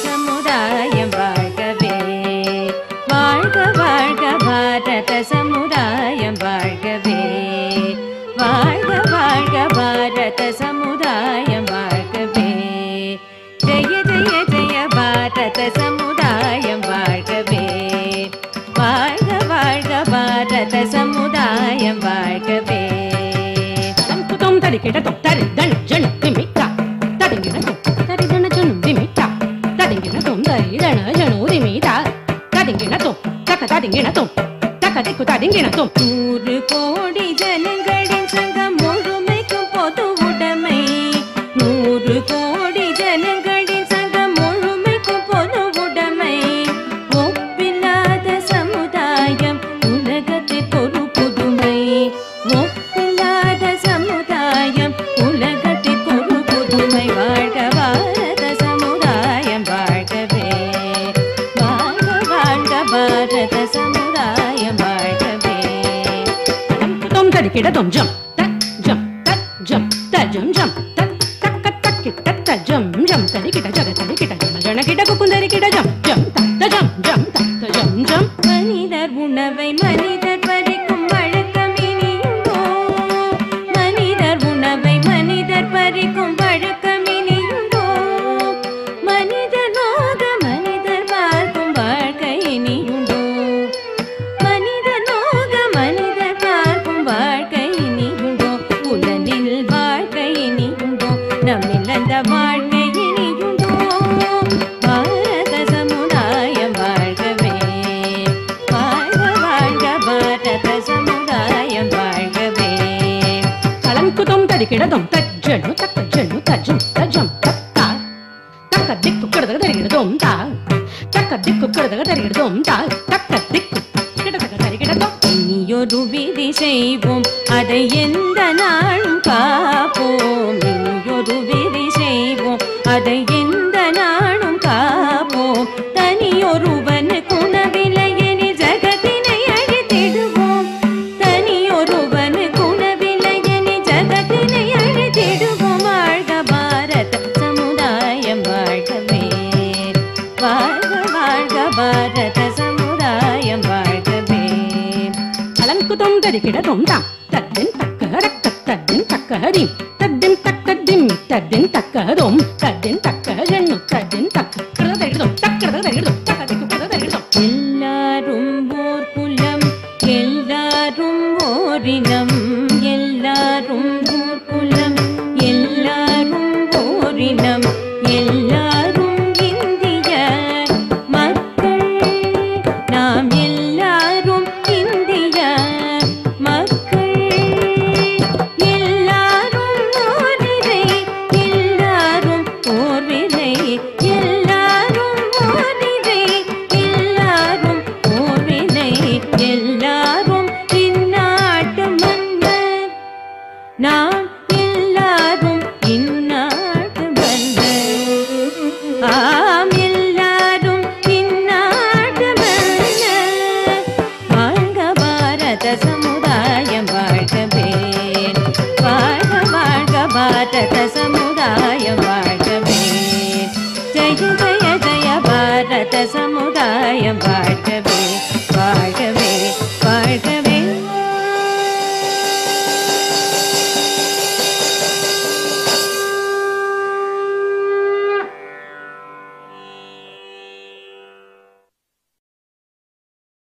சமுதாயம் வாழ்கவே. வாழ்க வாழ்க பாரத சமுதாயம் வாழ்கவே. வாழ்க வாழ்க பாரத சமுதாயம் வாழ்கவே. ஜெய ஜெய ஜெய பாரத சமுதாயம் வாழ்கவே. வாழ்க வாழ்க பாரத சமுதாயம் வாழ்கவே. தம் தரிக்கிடத்தும் தரி தனி ஜனு திமிட்டா தடிங்கிடத்தும் தரி தன ஜனு திமிட்டா தடிங்கிடத்தும் தரி தன ஜனு திமிட்டா தடிங்கிடத்தும் தக்க தடிங்கிடத்தும் தக்க திக்கு தடிங்கிடத்தும். 100 கோடி ஜனங்களின் சங்கம் முழுமைக்கும் பொது உடைமை. 100 கோடி ஜனங்களின் சங்கம் முழுமைக்கும் பொது உடைமை. ஒப்பில்லாத சமுதாயம் உலகத்திற்கு ஒரு புதுமை. ஒப்பில்லாத சமுதாயம் உலகத்திற்கு ஒரு புதுமை. வாழ்க பாரத சமுதாயம் வாழ்கவே. வாழ்க வாழ்க பாரத சமுதாயம் வாழ்கவே. தும் தரிக்கிடத்தும் ஜம் தக் ஜம் தக் ஜம் த ஜம் ஜம் தக் தக்க தக்கி தத்த ஜம் ஜம் தரிக்கிட ஜக தரிக்கிட ஜன ஜனகிட குக்குந்தரிக்கிட ஜம் ஜம் தத்த ஜம் ஜம் தத்த ஜம் ஜம். மனிதர் உணவை மனிதர் பறிக்கும் வழக்கம் இனியுண்டோ? மனிதர் உணவை மனிதர் பறிக்கும் வழக்கம் இனியுண்டோ? மனிதர் நோக மனிதர் பார்க்கும் வாழ்க்கை இனியுண்டோ? மனிதர் நோக மனிதர் பார்க்கும் வாழ்க்கை இனியுண்டோ? உலகில் வாழ்க்கை இனியுண்டோ? நம்மில் அந்த வாழ்க்கை இனியுண்டோ? பாரத சமுதாயம் வாழ்கவே. வாழ்க வாழ்க பாரத சமுதாயம் வாழ்கவே. கலங்குதும் தரிக்கிடதும் தஜ்ஜனு தக்க ஜனு தஜம் தஜம் தத்தா தக்க திக்கு கிடதக தரிக்கிடதும் தா தக்க திக்கு கிடதக தரிக்கிடதும் தா தக்க திக்கு கிடதக தரிக்கிடதும். இனியொரு விதி செய்வோம் அதை எந்த நாளும் காப்போம். இனியொரு விதி செய்வோம் அதை எந்த நாளும் காப்போம். தனியொருவன் குணவிலையெனி ஜகத்தினை அழித்திடுவோம். தனியொருவன் குணவிலையெனி ஜகத்தினை அழித்திடுவோம். வாழ்க பாரத சமுதாயம் வாழ்கவே. வாழ்க வாழ்க பாரத சமுதாயம் வாழ்கவே. கலங்குதும் தரிக்கிடதும் தாம் தத்தின் தக்க ரக்க தத்தின் தக்க ஹரிம் தத்தின் தக்க திம் தத்தின் தக்க ஹரும் தத்தின் தக்க ஜன்னு தத்தின் தக்க கிடதக தரிக்கிடதும் தக்கடதக தரிக்கிடதும் தக்க திக்கு கிடதக தரிக்கிடதும். எல்லாரும் ஓர் குலம் எல்லாரும் ஓரினம். எல்லாரும் ஓர் குலம் எல்லாரும் ஓரினம். எல்லாரும் இந்திய மக்கள். நாம் எல்லாரும் இந்திய மக்கள். எல்லாரும் ஓரிரை எல்லாரும் ஓர்விரை. எல்லாரும் ஓரிரை எல்லாரும் ஓர்விரை. எல்லாரும் இந்நாட்டு மன்னர். நாம் எல்லாரும் இந்நாட்டு மன்னர். ஆம் எல்லாரும் இந்நாட்டு மன்னர். வாழ்க பாரத சமுதாயம் வாழ்கவே. வாழ்க வாழ்க பாரத சமுதாயம் வாழ்கவே. ஜெய ஜெய ஜெய பாரத சமுதாயம்